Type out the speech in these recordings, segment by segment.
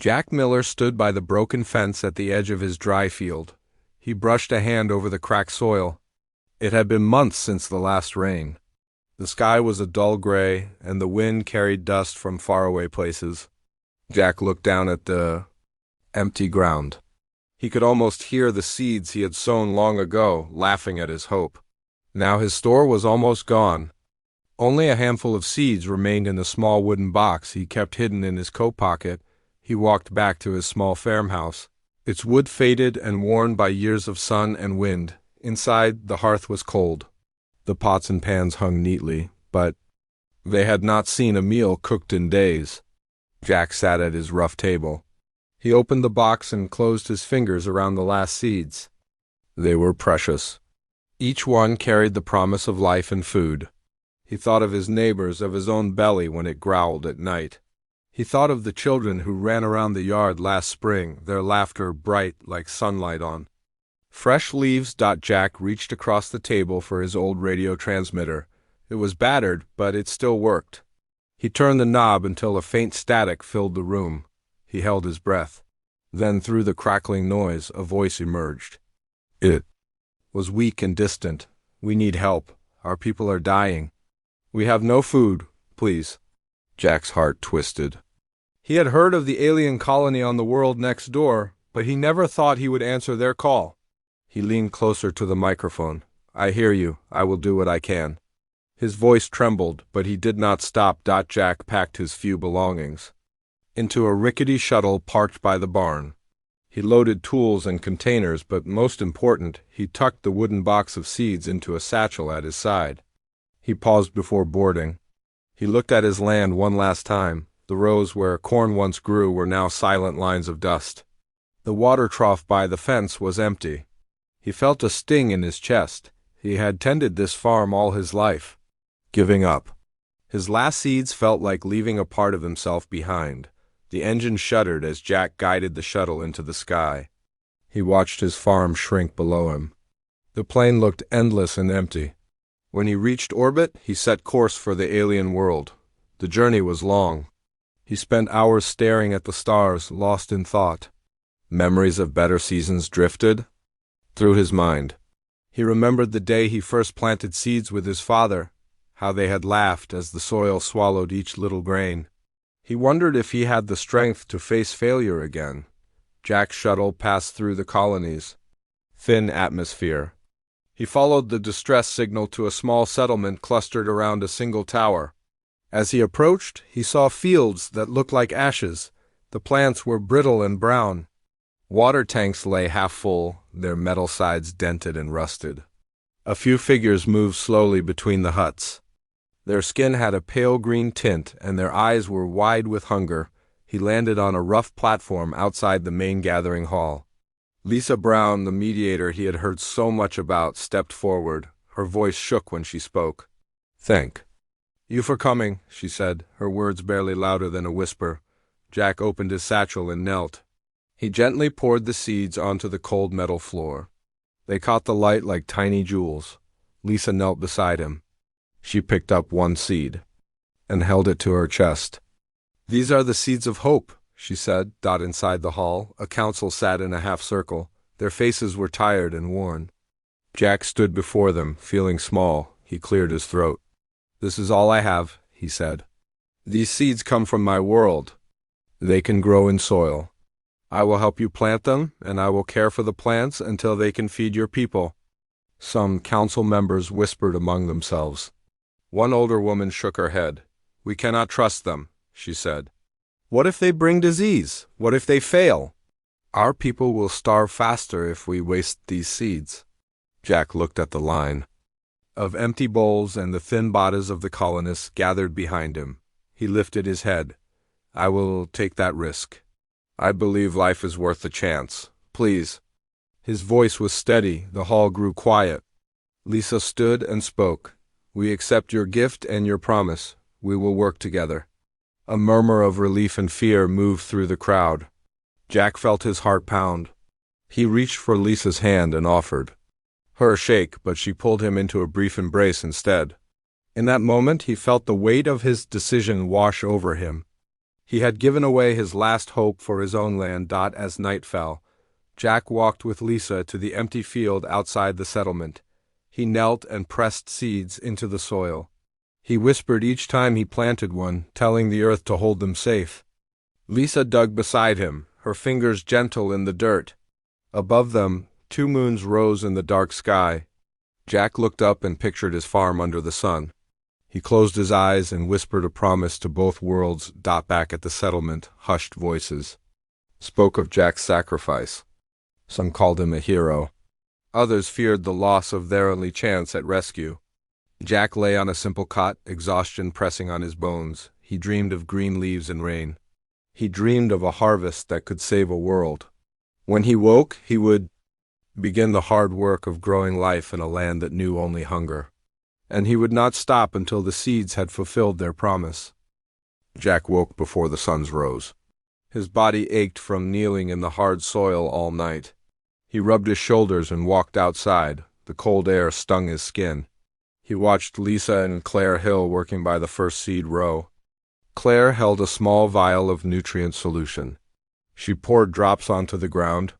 Jack Miller stood by the broken fence at the edge of his dry field. He brushed a hand over the cracked soil. It had been months since the last rain. The sky was a dull gray, and the wind carried dust from faraway places. Jack looked down at the empty ground. He could almost hear the seeds he had sown long ago laughing at his hope. Now his store was almost gone. Only a handful of seeds remained in the small wooden box he kept hidden in his coat pocket. He walked back to his small farmhouse. Its wood faded and worn by years of sun and wind. Inside, the hearth was cold. The pots and pans hung neatly, but they had not seen a meal cooked in days. Jack sat at his rough table. He opened the box and closed his fingers around the last seeds. They were precious. Each one carried the promise of life and food. He thought of his neighbors, of his own belly when it growled at night. He thought of the children who ran around the yard last spring, their laughter bright like sunlight on fresh leaves. Jack reached across the table for his old radio transmitter. It was battered, but it still worked. He turned the knob until a faint static filled the room. He held his breath. Then, through the crackling noise, a voice emerged. It was weak and distant. "We need help. Our people are dying. We have no food, please." Jack's heart twisted. He had heard of the alien colony on the world next door, but he never thought he would answer their call. He leaned closer to the microphone. "I hear you. I will do what I can." His voice trembled, but he did not stop. Jack packed his few belongings into a rickety shuttle parked by the barn. He loaded tools and containers, but most important, he tucked the wooden box of seeds into a satchel at his side. He paused before boarding. He looked at his land one last time. The rows where corn once grew were now silent lines of dust. The water trough by the fence was empty. He felt a sting in his chest. He had tended this farm all his life. Giving up. His last seeds felt like leaving a part of himself behind. The engine shuddered as Jack guided the shuttle into the sky. He watched his farm shrink below him. The plain looked endless and empty. When he reached orbit, he set course for the alien world. The journey was long. He spent hours staring at the stars, lost in thought. Memories of better seasons drifted through his mind. He remembered the day he first planted seeds with his father, how they had laughed as the soil swallowed each little grain. He wondered if he had the strength to face failure again. Jack's shuttle passed through the colonies. Thin atmosphere. He followed the distress signal to a small settlement clustered around a single tower. As he approached, he saw fields that looked like ashes. The plants were brittle and brown. Water tanks lay half full, their metal sides dented and rusted. A few figures moved slowly between the huts. Their skin had a pale green tint, and their eyes were wide with hunger. He landed on a rough platform outside the main gathering hall. Lisa Brown, the mediator he had heard so much about, stepped forward. Her voice shook when she spoke. "Thank you for coming," she said, her words barely louder than a whisper. Jack opened his satchel and knelt. He gently poured the seeds onto the cold metal floor. They caught the light like tiny jewels. Lisa knelt beside him. She picked up one seed and held it to her chest. "These are the seeds of hope," she said. Inside the hall, a council sat in a half circle. Their faces were tired and worn. Jack stood before them, feeling small. He cleared his throat. "This is all I have," he said. "These seeds come from my world. They can grow in soil. I will help you plant them, and I will care for the plants until they can feed your people." Some council members whispered among themselves. One older woman shook her head. "We cannot trust them," she said. "What if they bring disease? What if they fail? Our people will starve faster if we waste these seeds." Jack looked at the line of empty bowls and the thin bodies of the colonists gathered behind him. He lifted his head. "I will take that risk. I believe life is worth a chance. Please." His voice was steady. The hall grew quiet. Lisa stood and spoke. "We accept your gift and your promise. We will work together." A murmur of relief and fear moved through the crowd. Jack felt his heart pound. He reached for Lisa's hand and offered her a shake, but she pulled him into a brief embrace instead. In that moment, he felt the weight of his decision wash over him. He had given away his last hope for his own land. As night fell, Jack walked with Lisa to the empty field outside the settlement. He knelt and pressed seeds into the soil. He whispered each time he planted one, telling the earth to hold them safe. Lisa dug beside him, her fingers gentle in the dirt. Above them, 2 moons rose in the dark sky. Jack looked up and pictured his farm under the sun. He closed his eyes and whispered a promise to both worlds. Back at the settlement, hushed voices spoke of Jack's sacrifice. Some called him a hero. Others feared the loss of their only chance at rescue. Jack lay on a simple cot, exhaustion pressing on his bones. He dreamed of green leaves and rain. He dreamed of a harvest that could save a world. When he woke, he would begin the hard work of growing life in a land that knew only hunger. And he would not stop until the seeds had fulfilled their promise. Jack woke before the sun rose. His body ached from kneeling in the hard soil all night. He rubbed his shoulders and walked outside. The cold air stung his skin. He watched Lisa and Claire Hill working by the first seed row. Claire held a small vial of nutrient solution. She poured drops onto the ground.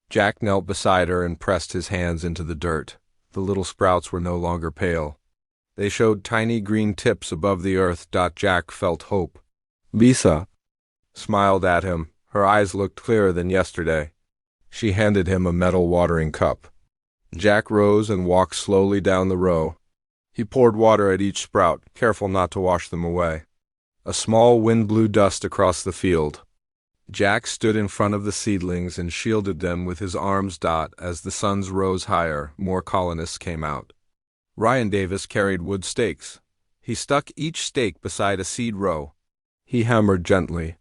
Jack knelt beside her and pressed his hands into the dirt. The little sprouts were no longer pale. They showed tiny green tips above the earth. Jack felt hope. Lisa smiled at him. Her eyes looked clearer than yesterday. She handed him a metal watering cup. Jack rose and walked slowly down the row. He poured water at each sprout, careful not to wash them away. A small wind blew dust across the field. Jack stood in front of the seedlings and shielded them with his arms. As the suns rose higher, more colonists came out. Ryan Davis carried wood stakes. He stuck each stake beside a seed row. He hammered gently.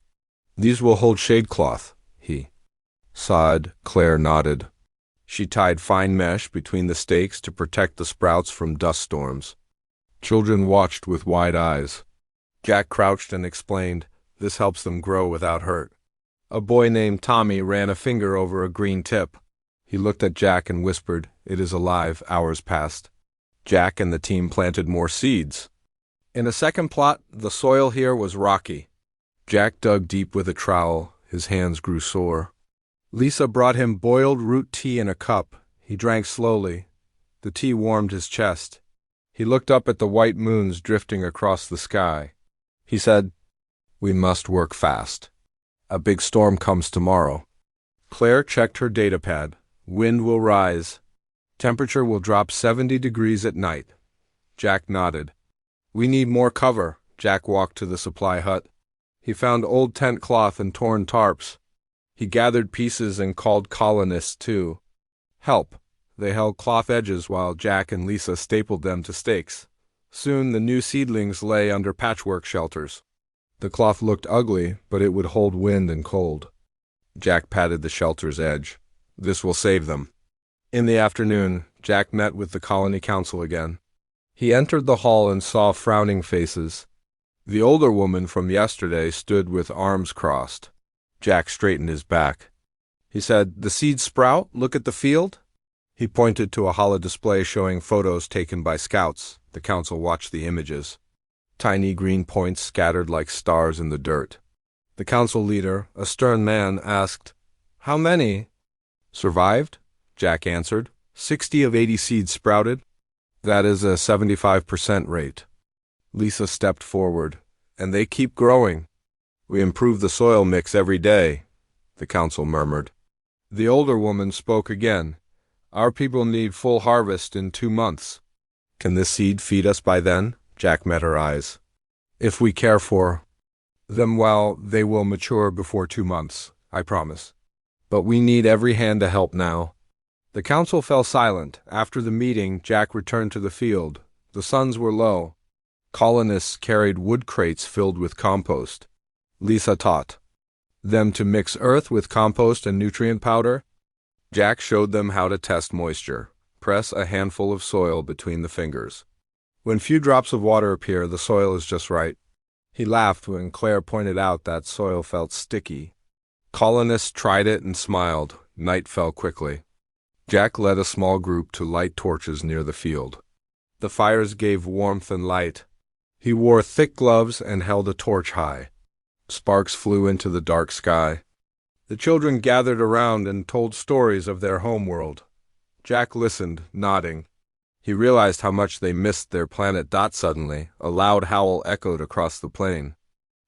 "These will hold shade cloth," he sighed. Claire nodded. She tied fine mesh between the stakes to protect the sprouts from dust storms. Children watched with wide eyes. Jack crouched and explained, "This helps them grow without hurt." A boy named Tommy ran a finger over a green tip. He looked at Jack and whispered, "It is alive." Hours passed. Jack and the team planted more seeds. In a second plot, the soil here was rocky. Jack dug deep with a trowel. His hands grew sore. Lisa brought him boiled root tea in a cup. He drank slowly. The tea warmed his chest. He looked up at the white moons drifting across the sky. He said, "We must work fast. A big storm comes tomorrow." Claire checked her datapad. "Wind will rise. Temperature will drop 70 degrees at night." Jack nodded. "We need more cover." Jack walked to the supply hut. He found old tent cloth and torn tarps. He gathered pieces and called colonists to help. They held cloth edges while Jack and Lisa stapled them to stakes. Soon the new seedlings lay under patchwork shelters. The cloth looked ugly, but it would hold wind and cold. Jack patted the shelter's edge. "This will save them." In the afternoon, Jack met with the colony council again. He entered the hall and saw frowning faces. The older woman from yesterday stood with arms crossed. Jack straightened his back. He said, "The seeds sprout? Look at the field." He pointed to a holodisplay showing photos taken by scouts. The council watched the images. Tiny green points scattered like stars in the dirt. The council leader, a stern man, asked, "How many survived?" Jack answered, 60 of 80 seeds sprouted. That is a 75% rate. Lisa stepped forward. "And they keep growing. We improve the soil mix every day," the council murmured. The older woman spoke again. "Our people need full harvest in 2 months. Can this seed feed us by then?" Jack met her eyes. "If we care for them well, they will mature before 2 months, I promise. But we need every hand to help now." The council fell silent. After the meeting, Jack returned to the field. The suns were low. Colonists carried wood crates filled with compost. Lisa taught them to mix earth with compost and nutrient powder. Jack showed them how to test moisture. Press a handful of soil between the fingers. When few drops of water appear, the soil is just right. He laughed when Claire pointed out that soil felt sticky. Colonists tried it and smiled. Night fell quickly. Jack led a small group to light torches near the field. The fires gave warmth and light. He wore thick gloves and held a torch high. Sparks flew into the dark sky. The children gathered around and told stories of their homeworld. Jack listened, nodding. He realized how much they missed their planet. Suddenly, a loud howl echoed across the plain.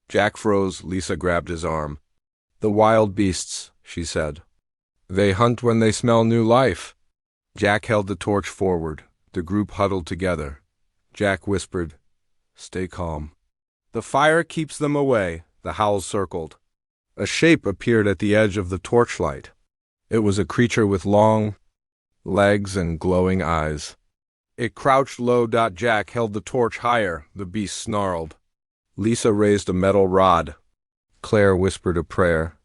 Jack froze. Lisa grabbed his arm. "The wild beasts," she said. "They hunt when they smell new life." Jack held the torch forward. The group huddled together. Jack whispered, "Stay calm." "The fire keeps them away," the howls circled. A shape appeared at the edge of the torchlight. It was a creature with long legs and glowing eyes. It crouched low. Jack held the torch higher. The beast snarled. Lisa raised a metal rod. Claire whispered a prayer.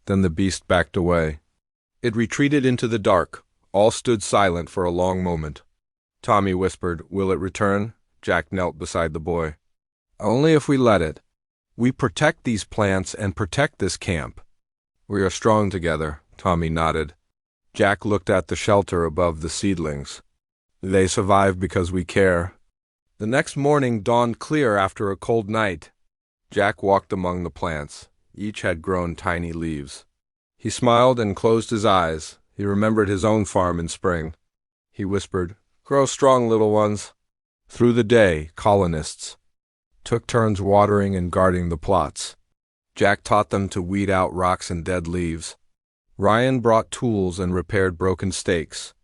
Then the beast backed away. It retreated into the dark. All stood silent for a long moment. Tommy whispered, "Will it return?" Jack knelt beside the boy. "Only if we let it. We protect these plants and protect this camp." "We are strong together," Tommy nodded. Jack looked at the shelter above the seedlings. "They survive because we care." The next morning dawned clear after a cold night. Jack walked among the plants. Each had grown tiny leaves. He smiled and closed his eyes. He remembered his own farm in spring. He whispered, "Grow strong, little ones." Through the day, colonists took turns watering and guarding the plots. Jack taught them to weed out rocks and dead leaves. Ryan brought tools and repaired broken stakes.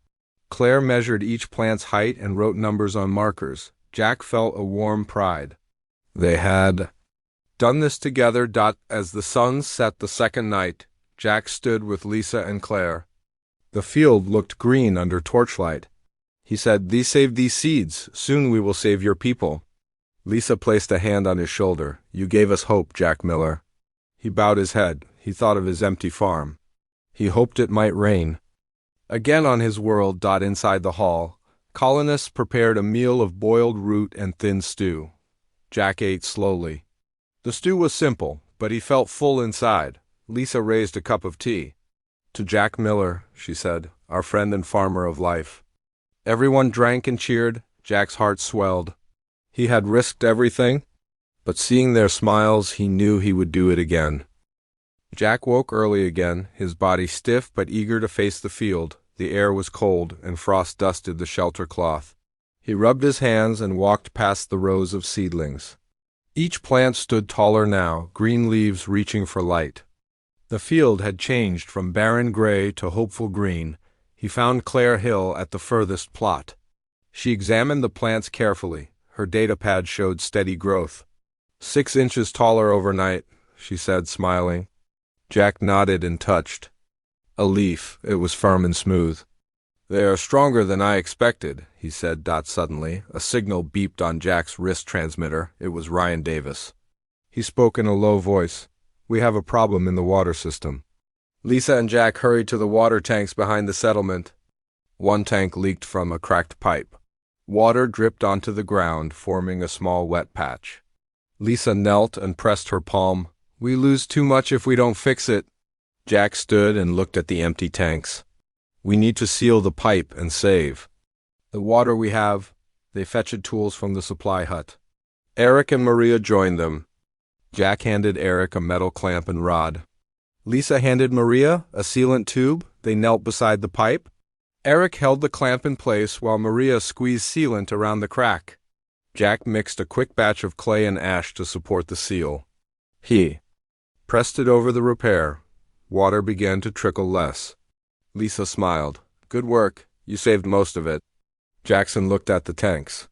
Claire measured each plant's height and wrote numbers on markers. Jack felt a warm pride. They had done this together. As the sun set the second night, Jack stood with Lisa and Claire. The field looked green under torchlight. He said, "These save these seeds. Soon we will save your people." Lisa placed a hand on his shoulder. "You gave us hope, Jack Miller." He bowed his head. He thought of his empty farm. He hoped it might rain. Again on his world. Inside the hall, colonists prepared a meal of boiled root and thin stew. Jack ate slowly. The stew was simple, but he felt full inside. Lisa raised a cup of tea. "To Jack Miller," she said, "our friend and farmer of life." Everyone drank and cheered. Jack's heart swelled. He had risked everything, but seeing their smiles, he knew he would do it again. Jack woke early again, his body stiff but eager to face the field. The air was cold, and frost dusted the shelter cloth. He rubbed his hands and walked past the rows of seedlings. Each plant stood taller now, green leaves reaching for light. The field had changed from barren gray to hopeful green. He found Claire Hill at the furthest plot. She examined the plants carefully. Her datapad showed steady growth. 6 inches taller overnight, she said, smiling. Jack nodded and touched a leaf. It was firm and smooth. "They are stronger than I expected," he said. Suddenly, a signal beeped on Jack's wrist transmitter. It was Ryan Davis. He spoke in a low voice. "We have a problem in the water system." Lisa and Jack hurried to the water tanks behind the settlement. One tank leaked from a cracked pipe. Water dripped onto the ground, forming a small wet patch. Lisa knelt and pressed her palm. "We lose too much if we don't fix it." Jack stood and looked at the empty tanks. "We need to seal the pipe and save the water we have." They fetched tools from the supply hut. Eric and Maria joined them. Jack handed Eric a metal clamp and rod. Lisa handed Maria a sealant tube. They knelt beside the pipe. Eric held the clamp in place while Maria squeezed sealant around the crack. Jack mixed a quick batch of clay and ash to support the seal. He pressed it over the repair. Water began to trickle less. Lisa smiled. "Good work. You saved most of it." Jackson looked at the tanks.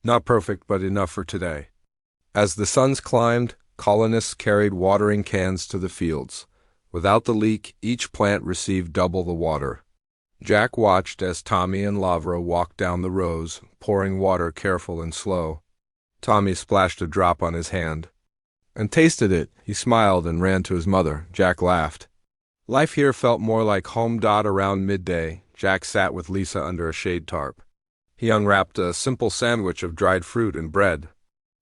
"Not perfect, but enough for today." As the suns climbed, colonists carried watering cans to the fields. Without the leak, each plant received double the water. Jack watched as Tommy and Lavra walked down the rows, pouring water careful and slow. Tommy splashed a drop on his hand and tasted it. He smiled and ran to his mother. Jack laughed. Life here felt more like home. Around midday, Jack sat with Lisa under a shade tarp. He unwrapped a simple sandwich of dried fruit and bread.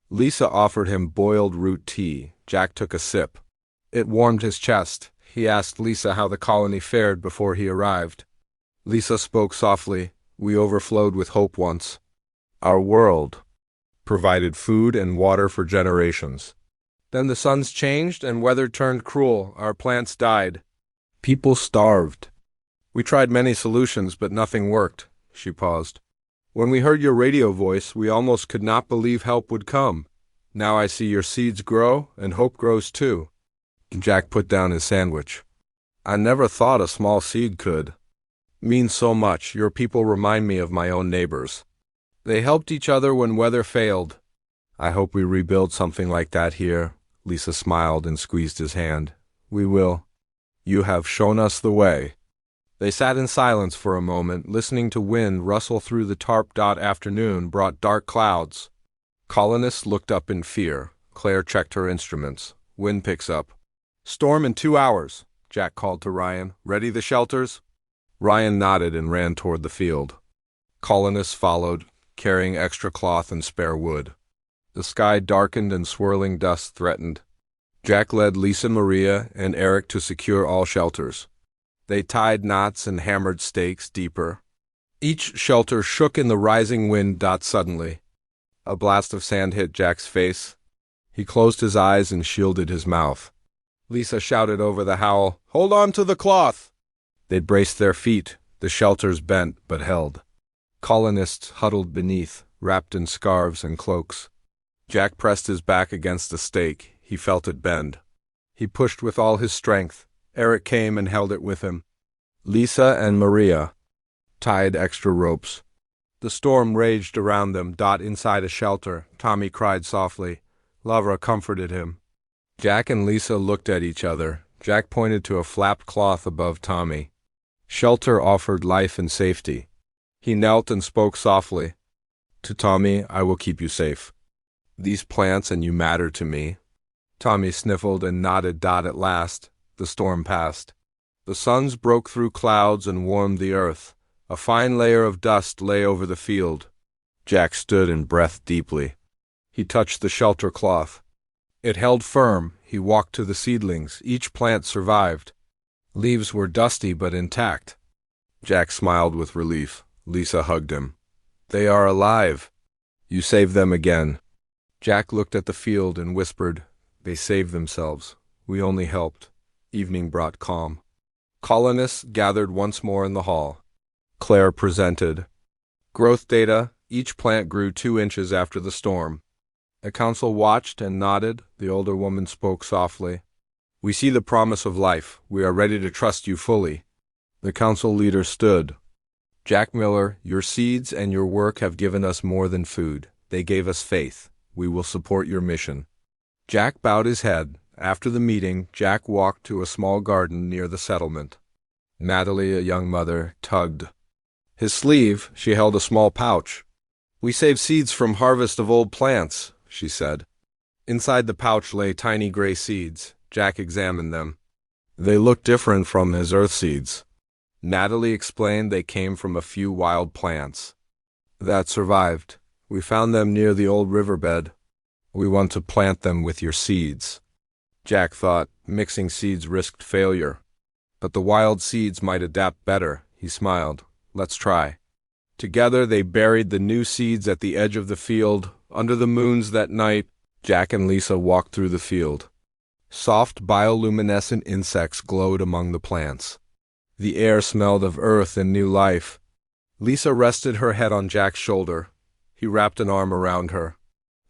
Lisa offered him boiled root tea. Jack took a sip. It warmed his chest. He asked Lisa how the colony fared before he arrived. Lisa spoke softly. "We overflowed with hope once. Our world provided food and water for generations. Then the suns changed and weather turned cruel. Our plants died. People starved. We tried many solutions, but nothing worked. She paused. When we heard your radio voice, we almost could not believe help would come. Now I see your seeds grow, and hope grows too. Jack put down his sandwich. I never thought a small seed could mean so much. Your people remind me of my own neighbors. They helped each other when weather failed. I hope we rebuild something like that here. Lisa smiled and squeezed his hand. We will. You have shown us the way. They sat in silence for a moment, listening to wind rustle through the tarp. Afternoon brought dark clouds. Colonists looked up in fear. Claire checked her instruments. Wind picks up. Storm in 2 hours, Jack called to Ryan. Ready the shelters? Ryan nodded and ran toward the field. Colonists followed, carrying extra cloth and spare wood. The sky darkened and swirling dust threatened. Jack led Lisa, Maria, and Eric to secure all shelters. They tied knots and hammered stakes deeper. Each shelter shook in the rising wind. Suddenly, a blast of sand hit Jack's face. He closed his eyes and shielded his mouth. Lisa shouted over the howl, "Hold on to the cloth!" They braced their feet. The shelters bent but held. Colonists huddled beneath, wrapped in scarves and cloaks. Jack pressed his back against a stake. He felt it bend. He pushed with all his strength. Eric came and held it with him. Lisa and Maria tied extra ropes. The storm raged around them. Inside a shelter, Tommy cried softly. Lavra comforted him. Jack and Lisa looked at each other. Jack pointed to a flapped cloth above Tommy. Shelter offered life and safety. He knelt and spoke softly. To Tommy, I will keep you safe. These plants and you matter to me. Tommy sniffled and nodded. At last, the storm passed. The suns broke through clouds and warmed the earth. A fine layer of dust lay over the field. Jack stood and breathed deeply. He touched the shelter cloth. It held firm. He walked to the seedlings. Each plant survived. Leaves were dusty but intact. Jack smiled with relief. Lisa hugged him. They are alive. You saved them again. Jack looked at the field and whispered, They saved themselves. We only helped. Evening brought calm. Colonists gathered once more in the hall. Claire presented growth data. Each plant grew 2 inches after the storm. The council watched and nodded. The older woman spoke softly. We see the promise of life. We are ready to trust you fully. The council leader stood. Jack Miller, your seeds and your work have given us more than food. They gave us faith. We will support your mission. Jack bowed his head. After the meeting, Jack walked to a small garden near the settlement. Natalie, a young mother, tugged his sleeve. She held a small pouch. We save seeds from harvest of old plants, she said. Inside the pouch lay tiny gray seeds. Jack examined them. They looked different from his earth seeds. Natalie explained they came from a few wild plants that survived. We found them near the old riverbed. We want to plant them with your seeds. Jack thought mixing seeds risked failure. But the wild seeds might adapt better. He smiled. Let's try. Together they buried the new seeds at the edge of the field. Under the moons that night, Jack and Lisa walked through the field. Soft bioluminescent insects glowed among the plants. The air smelled of earth and new life. Lisa rested her head on Jack's shoulder. He wrapped an arm around her.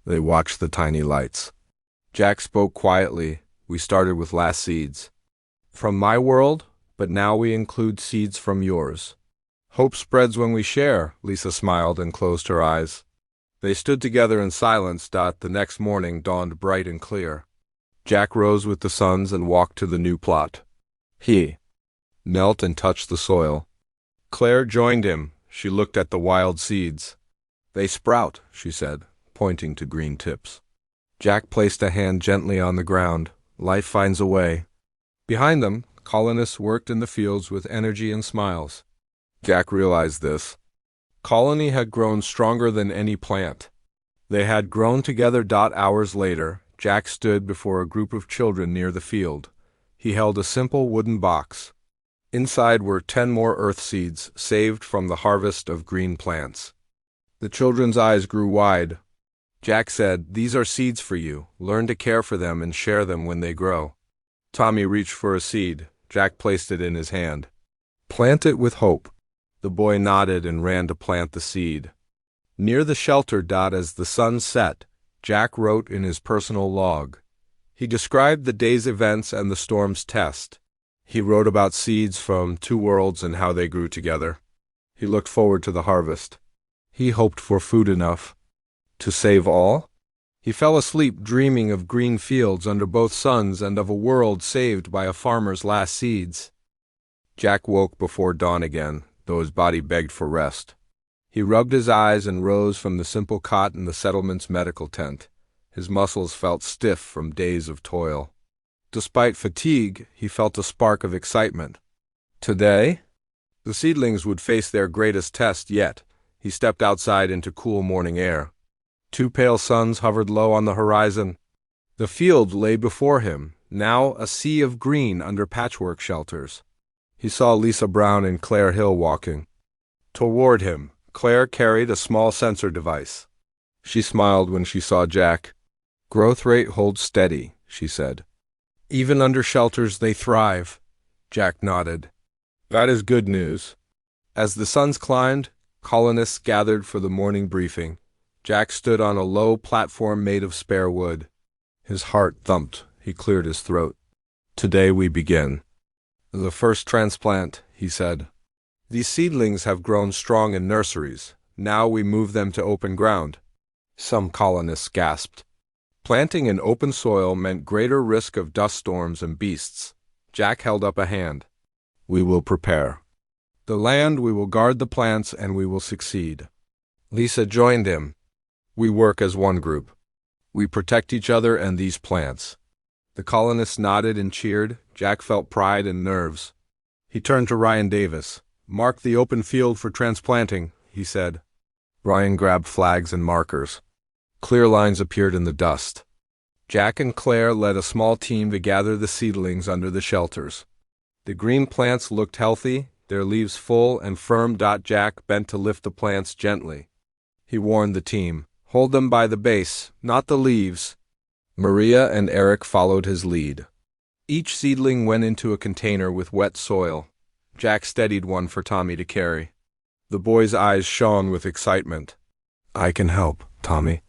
They watched the tiny lights. Jack spoke quietly. We started with last seeds. From my world, but now we include seeds from yours. Hope spreads when we share, Lisa smiled and closed her eyes. They stood together in silence. The next morning dawned bright and clear. Jack rose with the suns and walked to the new plot. He knelt and touched the soil. Claire joined him. She looked at the wild seeds. They sprout, she said, pointing to green tips. Jack placed a hand gently on the ground. Life finds a way. Behind them, colonists worked in the fields with energy and smiles. Jack realized this. Colony had grown stronger than any plant. They had grown together. Hours later, Jack stood before a group of children near the field. He held a simple wooden box. Inside were 10 more earth seeds, saved from the harvest of green plants. The children's eyes grew wide. Jack said, "These are seeds for you. Learn to care for them and share them when they grow." Tommy reached for a seed. Jack placed it in his hand. "Plant it with hope." The boy nodded and ran to plant the seed. Near the shelter, as the sun set, Jack wrote in his personal log. He described the day's events and the storm's test. He wrote about seeds from two worlds and how they grew together. He looked forward to the harvest. He hoped for food enough to save all. He fell asleep dreaming of green fields under both suns and of a world saved by a farmer's last seeds. Jack woke before dawn again, though his body begged for rest. He rubbed his eyes and rose from the simple cot in the settlement's medical tent. His muscles felt stiff from days of toil. Despite fatigue, he felt a spark of excitement. Today, the seedlings would face their greatest test yet. He stepped outside into cool morning air. Two pale suns hovered low on the horizon. The field lay before him, now a sea of green under patchwork shelters. He saw Lisa Brown and Claire Hill walking. Toward him, Claire carried a small sensor device. She smiled when she saw Jack. "Growth rate holds steady," she said. "Even under shelters they thrive." Jack nodded. "That is good news." As the suns climbed, colonists gathered for the morning briefing. Jack stood on a low platform made of spare wood. His heart thumped. He cleared his throat. "Today we begin. The first transplant," he said. "These seedlings have grown strong in nurseries. Now we move them to open ground." Some colonists gasped. Planting in open soil meant greater risk of dust storms and beasts. Jack held up a hand. "We will prepare. The land, we will guard the plants, and we will succeed." Lisa joined him. "We work as one group. We protect each other and these plants." The colonists nodded and cheered. Jack felt pride and nerves. He turned to Ryan Davis. "Mark the open field for transplanting," he said. Ryan grabbed flags and markers. Clear lines appeared in the dust. Jack and Claire led a small team to gather the seedlings under the shelters. The green plants looked healthy, their leaves full and firm. Jack bent to lift the plants gently. He warned the team, "Hold them by the base, not the leaves." Maria and Eric followed his lead. Each seedling went into a container with wet soil. Jack steadied one for Tommy to carry. The boy's eyes shone with excitement. "I can help, Tommy,"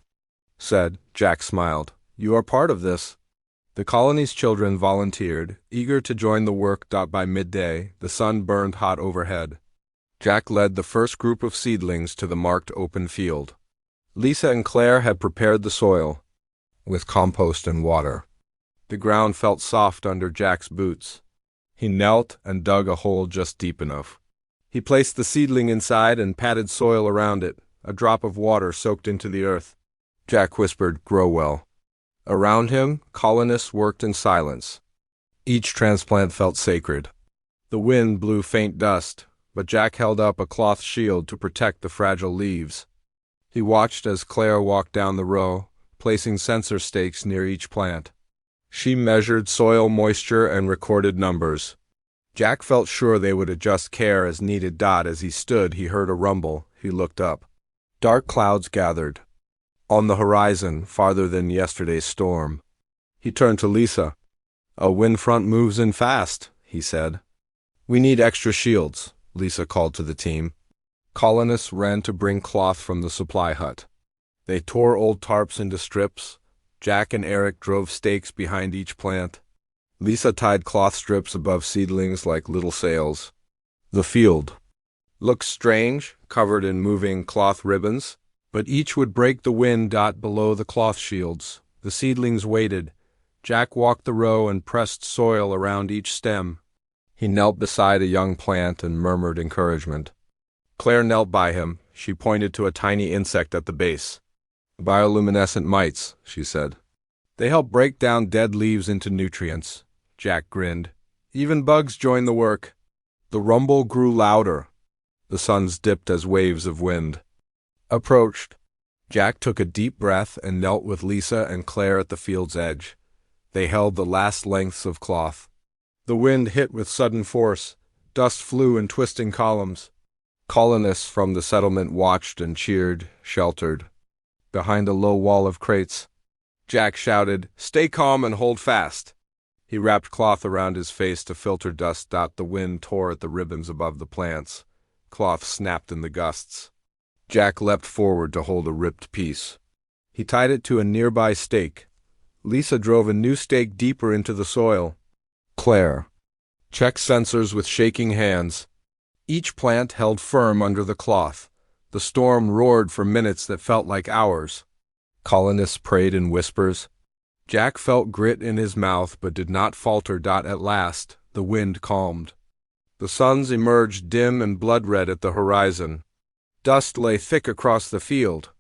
said. Jack smiled. "You are part of this." The colony's children volunteered, eager to join the work. By midday, the sun burned hot overhead. Jack led the first group of seedlings to the marked open field. Lisa and Claire had prepared the soil with compost and water. The ground felt soft under Jack's boots. He knelt and dug a hole just deep enough. He placed the seedling inside and patted soil around it. A drop of water soaked into the earth. Jack whispered, "Grow well." Around him, colonists worked in silence. Each transplant felt sacred. The wind blew faint dust, but Jack held up a cloth shield to protect the fragile leaves. He watched as Claire walked down the row, placing sensor stakes near each plant. She measured soil moisture and recorded numbers. Jack felt sure they would adjust care as needed. As he stood, he heard a rumble. He looked up. Dark clouds gathered on the horizon, farther than yesterday's storm. He turned to Lisa. "A wind front moves in fast," he said. "We need extra shields," Lisa called to the team. Colonists ran to bring cloth from the supply hut. They tore old tarps into strips. Jack and Eric drove stakes behind each plant. Lisa tied cloth strips above seedlings like little sails. The field looked strange, covered in moving cloth ribbons, but each would break the wind. Below the cloth shields, the seedlings waited. Jack walked the row and pressed soil around each stem. He knelt beside a young plant and murmured encouragement. Claire knelt by him. She pointed to a tiny insect at the base. "Bioluminescent mites," she said. "They help break down dead leaves into nutrients." Jack grinned. "Even bugs join the work." The rumble grew louder. The suns dipped as waves of wind approached. Jack took a deep breath and knelt with Lisa and Claire at the field's edge. They held the last lengths of cloth. The wind hit with sudden force. Dust flew in twisting columns. Colonists from the settlement watched and cheered, sheltered. behind a low wall of crates. Jack shouted, "Stay calm and hold fast." He wrapped cloth around his face to filter dust. The wind tore at the ribbons above the plants. Cloth snapped in the gusts. Jack leapt forward to hold a ripped piece. He tied it to a nearby stake. Lisa drove a new stake deeper into the soil. Claire checked sensors with shaking hands. Each plant held firm under the cloth. The storm roared for minutes that felt like hours. Colonists prayed in whispers. Jack felt grit in his mouth but did not falter. At last, the wind calmed. The suns emerged dim and blood-red at the horizon. Dust lay thick across the field.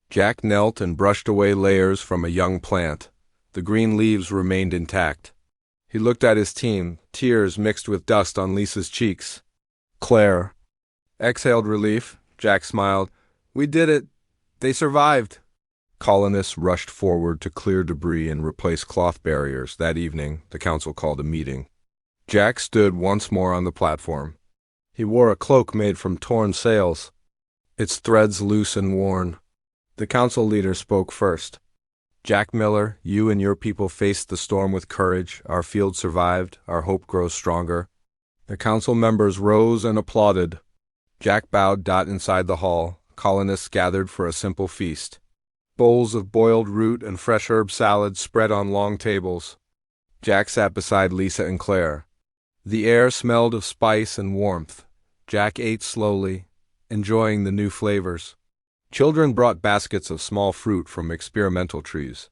Jack knelt and brushed away layers from a young plant. The green leaves remained intact. He looked at his team, tears mixed with dust on Lisa's cheeks. Claire exhaled relief. Jack smiled. "We did it. They survived." Colonists rushed forward to clear debris and replace cloth barriers. That evening, the council called a meeting. Jack stood once more on the platform. He wore a cloak made from torn sails, its threads loose and worn. The council leader spoke first. "Jack Miller, you and your people faced the storm with courage. Our field survived. Our hope grows stronger." The council members rose and applauded. Jack bowed. Inside the hall, colonists gathered for a simple feast. Bowls of boiled root and fresh herb salad spread on long tables. Jack sat beside Lisa and Claire. The air smelled of spice and warmth. Jack ate slowly, enjoying the new flavors. Children brought baskets of small fruit from experimental trees.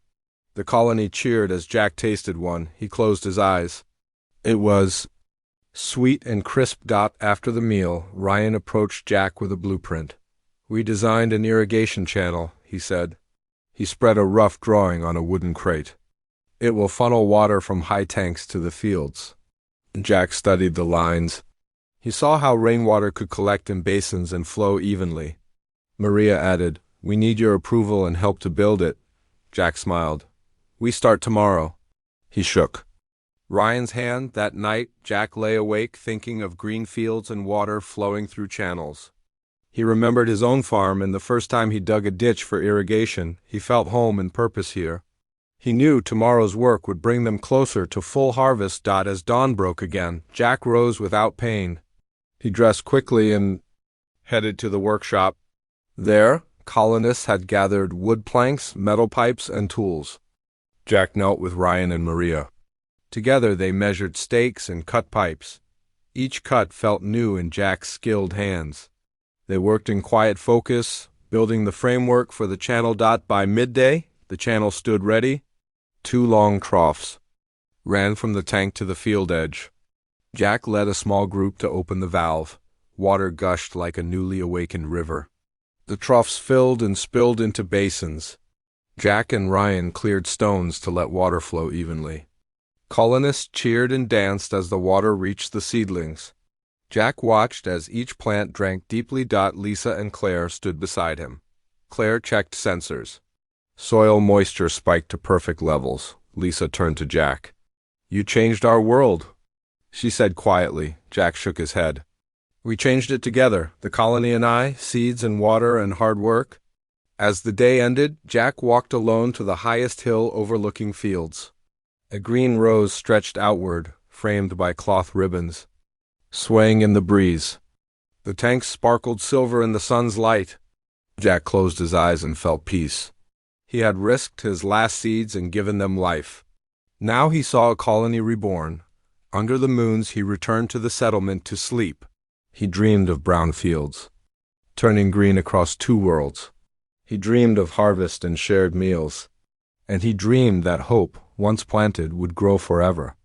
The colony cheered as Jack tasted one. He closed his eyes. It was sweet and crisp. After the meal, Ryan approached Jack with a blueprint. "We designed an irrigation channel," he said. He spread a rough drawing on a wooden crate. "It will funnel water from high tanks to the fields." Jack studied the lines. He saw how rainwater could collect in basins and flow evenly. Maria added, "We need your approval and help to build it." Jack smiled. "We start tomorrow." He shook Ryan's hand. That night, Jack lay awake thinking of green fields and water flowing through channels. He remembered his own farm and the first time he dug a ditch for irrigation. He felt home and purpose here. He knew tomorrow's work would bring them closer to full harvest. As dawn broke again, Jack rose without pain. He dressed quickly and headed to the workshop. There, colonists had gathered wood planks, metal pipes, and tools. Jack knelt with Ryan and Maria. Together they measured stakes and cut pipes. Each cut felt new in Jack's skilled hands. They worked in quiet focus, building the framework for the channel. By midday, the channel stood ready. 2 long troughs ran from the tank to the field edge. Jack led a small group to open the valve. Water gushed like a newly awakened river. The troughs filled and spilled into basins. Jack and Ryan cleared stones to let water flow evenly. Colonists cheered and danced as the water reached the seedlings. Jack watched as each plant drank deeply. Lisa and Claire stood beside him. Claire checked sensors. Soil moisture spiked to perfect levels. Lisa turned to Jack. "You changed our world," she said quietly. Jack shook his head. "We changed it together, the colony and I, seeds and water and hard work." As the day ended, Jack walked alone to the highest hill overlooking fields. A green rose stretched outward, framed by cloth ribbons, swaying in the breeze. The tanks sparkled silver in the sun's light. Jack closed his eyes and felt peace. He had risked his last seeds and given them life. Now he saw a colony reborn. Under the moons he returned to the settlement to sleep. He dreamed of brown fields, turning green across 2 worlds. He dreamed of harvest and shared meals. And he dreamed that hope, once planted, would grow forever.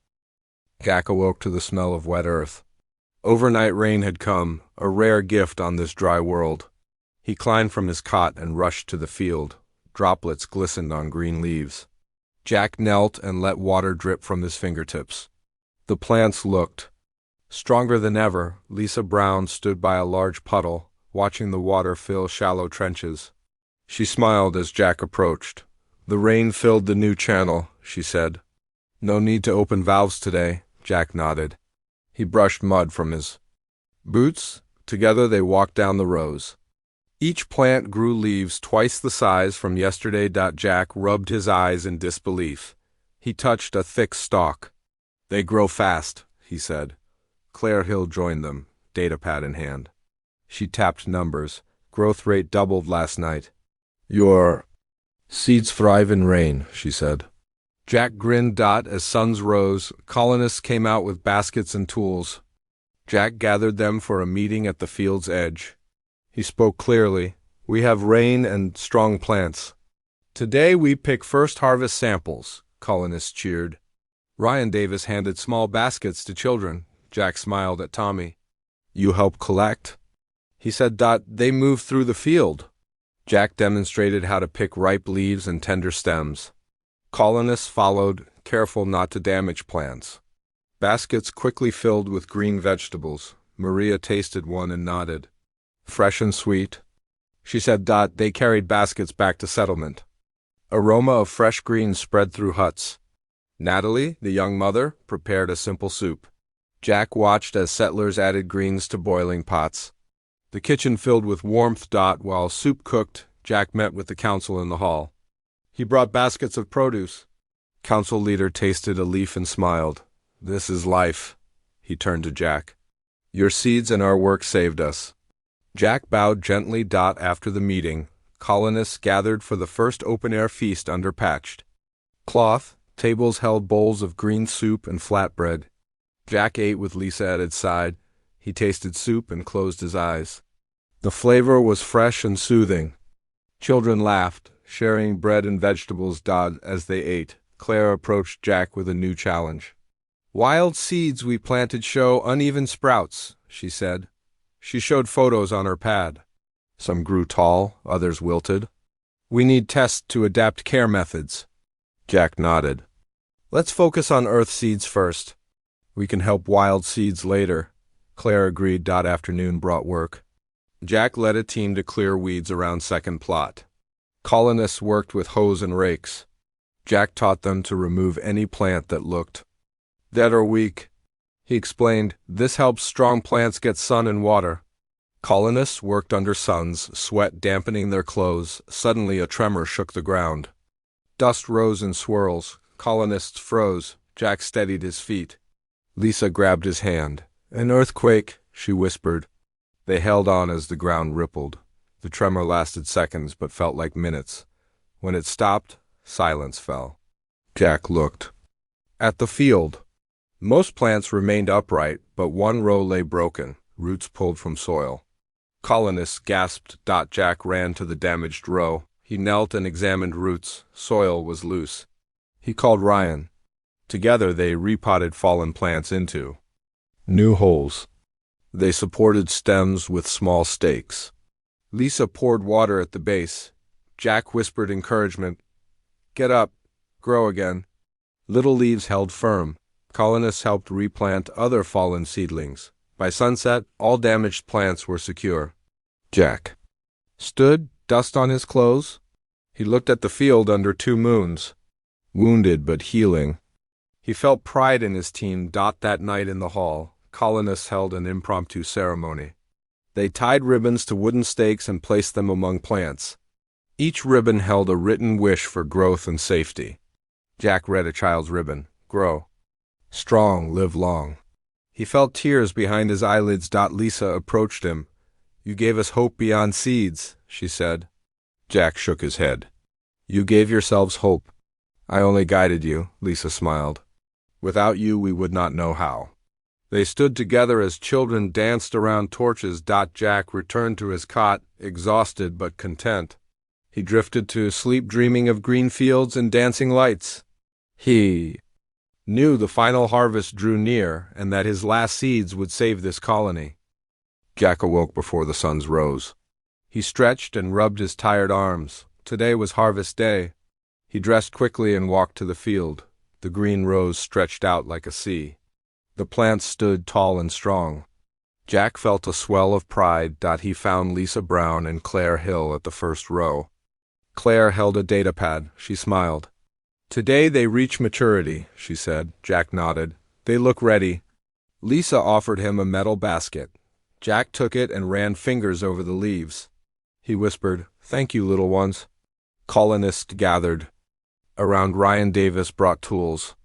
Jack awoke to the smell of wet earth. Overnight rain had come, a rare gift on this dry world. He climbed from his cot and rushed to the field. Droplets glistened on green leaves. Jack knelt and let water drip from his fingertips. The plants looked stronger than ever. Lisa Brown stood by a large puddle, watching the water fill shallow trenches. She smiled as Jack approached. "The rain filled the new channel," she said. "No need to open valves today," Jack nodded. He brushed mud from his boots. Together they walked down the rows. Each plant grew leaves twice the size from yesterday. Jack rubbed his eyes in disbelief. He touched a thick stalk. They grow fast, he said. Claire Hill joined them, datapad in hand. She tapped numbers. Growth rate doubled last night. Your seeds thrive in rain, she said. Jack grinned. As suns rose, colonists came out with baskets and tools. Jack gathered them for a meeting at the field's edge. He spoke clearly. We have rain and strong plants. Today we pick first harvest samples, colonists cheered. Ryan Davis handed small baskets to children. Jack smiled at Tommy. You help collect? He said. They moved through the field. Jack demonstrated how to pick ripe leaves and tender stems. Colonists followed, careful not to damage plants. Baskets quickly filled with green vegetables. Maria tasted one and nodded. Fresh and sweet, she said. They carried baskets back to settlement. Aroma of fresh greens spread through huts. Natalie, the young mother, prepared a simple soup. Jack watched as settlers added greens to boiling pots. The kitchen filled with warmth. While soup cooked, Jack met with the council in the hall. He brought baskets of produce. Council leader tasted a leaf and smiled. This is life. He turned to Jack. Your seeds and our work saved us. Jack bowed gently. After the meeting, colonists gathered for the first open-air feast under patched cloth. Tables held bowls of green soup and flatbread. Jack ate with Lisa at his side. He tasted soup and closed his eyes. The flavor was fresh and soothing. Children laughed, sharing bread and vegetables. As they ate, Claire approached Jack with a new challenge. Wild seeds we planted show uneven sprouts, she said. She showed photos on her pad. Some grew tall, others wilted. We need tests to adapt care methods. Jack nodded. Let's focus on earth seeds first. We can help wild seeds later. Claire agreed. Afternoon brought work. Jack led a team to clear weeds around second plot. Colonists worked with hoes and rakes. Jack taught them to remove any plant that looked dead or weak. He explained, this helps strong plants get sun and water. Colonists worked under suns, sweat dampening their clothes. Suddenly a tremor shook the ground. Dust rose in swirls. Colonists froze. Jack steadied his feet. Lisa grabbed his hand. An earthquake, she whispered. They held on as the ground rippled. The tremor lasted seconds but felt like minutes. When it stopped, silence fell. Jack looked at the field. Most plants remained upright, but one row lay broken, roots pulled from soil. Colonists gasped. Jack ran to the damaged row. He knelt and examined roots. Soil was loose. He called Ryan. Together they repotted fallen plants into new holes. They supported stems with small stakes. Lisa poured water at the base. Jack whispered encouragement. Get up. Grow again. Little leaves held firm. Colonists helped replant other fallen seedlings. By sunset, all damaged plants were secure. Jack stood, dust on his clothes. He looked at the field under 2 moons. Wounded but healing. He felt pride in his team. That night in the hall, colonists held an impromptu ceremony. They tied ribbons to wooden stakes and placed them among plants. Each ribbon held a written wish for growth and safety. Jack read a child's ribbon. Grow. Strong, live long. He felt tears behind his eyelids. Lisa approached him. You gave us hope beyond seeds, she said. Jack shook his head. You gave yourselves hope. I only guided you, Lisa smiled. Without you, we would not know how. They stood together as children danced around torches. Jack returned to his cot, exhausted but content. He drifted to sleep dreaming of green fields and dancing lights. He knew the final harvest drew near and that his last seeds would save this colony. Jack awoke before the suns rose. He stretched and rubbed his tired arms. Today was harvest day. He dressed quickly and walked to the field. The green rose stretched out like a sea. The plants stood tall and strong. Jack felt a swell of pride. He found Lisa Brown and Claire Hill at the first row. Claire held a datapad. She smiled. Today they reach maturity, she said. Jack nodded. They look ready. Lisa offered him a metal basket. Jack took it and ran fingers over the leaves. He whispered, "Thank you, little ones." Colonists gathered. Around Ryan Davis brought tools.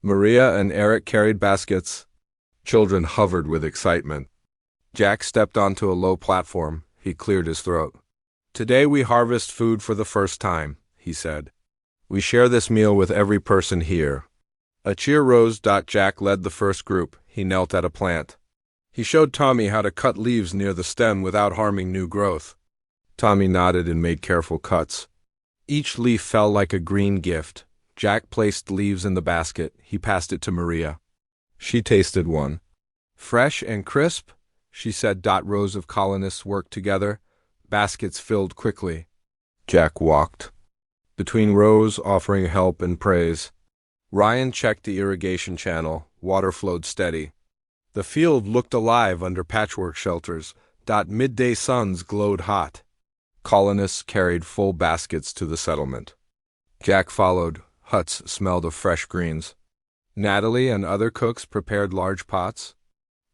Maria and Eric carried baskets. Children hovered with excitement. Jack stepped onto a low platform. He cleared his throat. "Today we harvest food for the first time," he said. "We share this meal with every person here." A cheer rose. Jack led the first group. He knelt at a plant. He showed Tommy how to cut leaves near the stem without harming new growth. Tommy nodded and made careful cuts. Each leaf fell like a green gift. Jack placed leaves in the basket. He passed it to Maria. She tasted one. "Fresh and crisp," she said. Rows of colonists worked together. Baskets filled quickly. Jack walked between rows, offering help and praise. Ryan checked the irrigation channel. Water flowed steady. The field looked alive under patchwork shelters. Midday suns glowed hot. Colonists carried full baskets to the settlement. Jack followed. Huts smelled of fresh greens. Natalie and other cooks prepared large pots.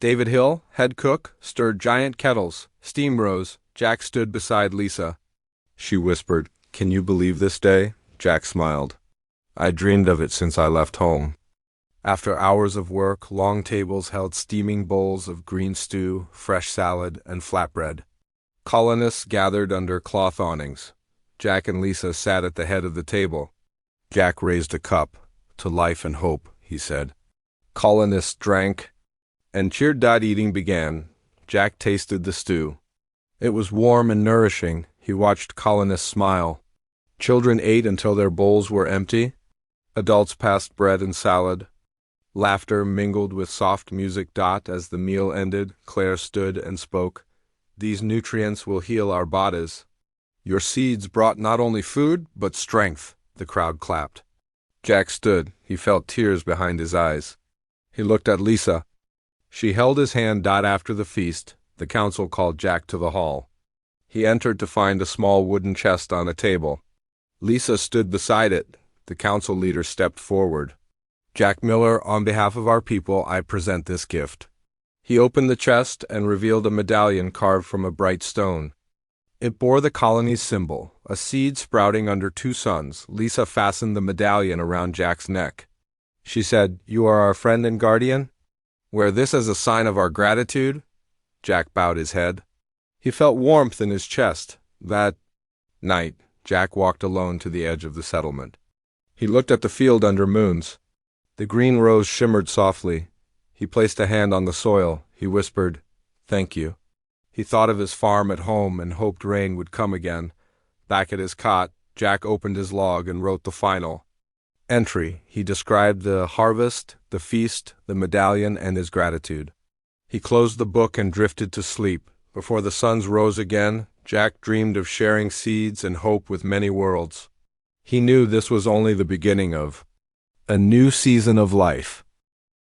David Hill, head cook, stirred giant kettles. Steam rose. Jack stood beside Lisa. She whispered, "Can you believe this day?" Jack smiled. "I dreamed of it since I left home." After hours of work, long tables held steaming bowls of green stew, fresh salad, and flatbread. Colonists gathered under cloth awnings. Jack and Lisa sat at the head of the table. Jack raised a cup. "To life and hope," he said. Colonists drank and cheered. Eating began. Jack tasted the stew. It was warm and nourishing. He watched colonists smile. Children ate until their bowls were empty. Adults passed bread and salad. Laughter mingled with soft music. As the meal ended, Claire stood and spoke. "These nutrients will heal our bodies." "Your seeds brought not only food, but strength." The crowd clapped. Jack stood. He felt tears behind his eyes. He looked at Lisa. She held his hand. After the feast, the council called Jack to the hall. He entered to find a small wooden chest on a table. Lisa stood beside it. The council leader stepped forward. "Jack Miller, on behalf of our people, I present this gift." He opened the chest and revealed a medallion carved from a bright stone. It bore the colony's symbol, a seed sprouting under two suns. Lisa fastened the medallion around Jack's neck. She said, "You are our friend and guardian? Wear this as a sign of our gratitude." Jack bowed his head. He felt warmth in his chest. That night, Jack walked alone to the edge of the settlement. He looked at the field under moons. The green rose shimmered softly. He placed a hand on the soil. He whispered, "Thank you." He thought of his farm at home and hoped rain would come again. Back at his cot, Jack opened his log and wrote the final entry. He described the harvest, the feast, the medallion, and his gratitude. He closed the book and drifted to sleep. Before the suns rose again, Jack dreamed of sharing seeds and hope with many worlds. He knew this was only the beginning of a new season of life.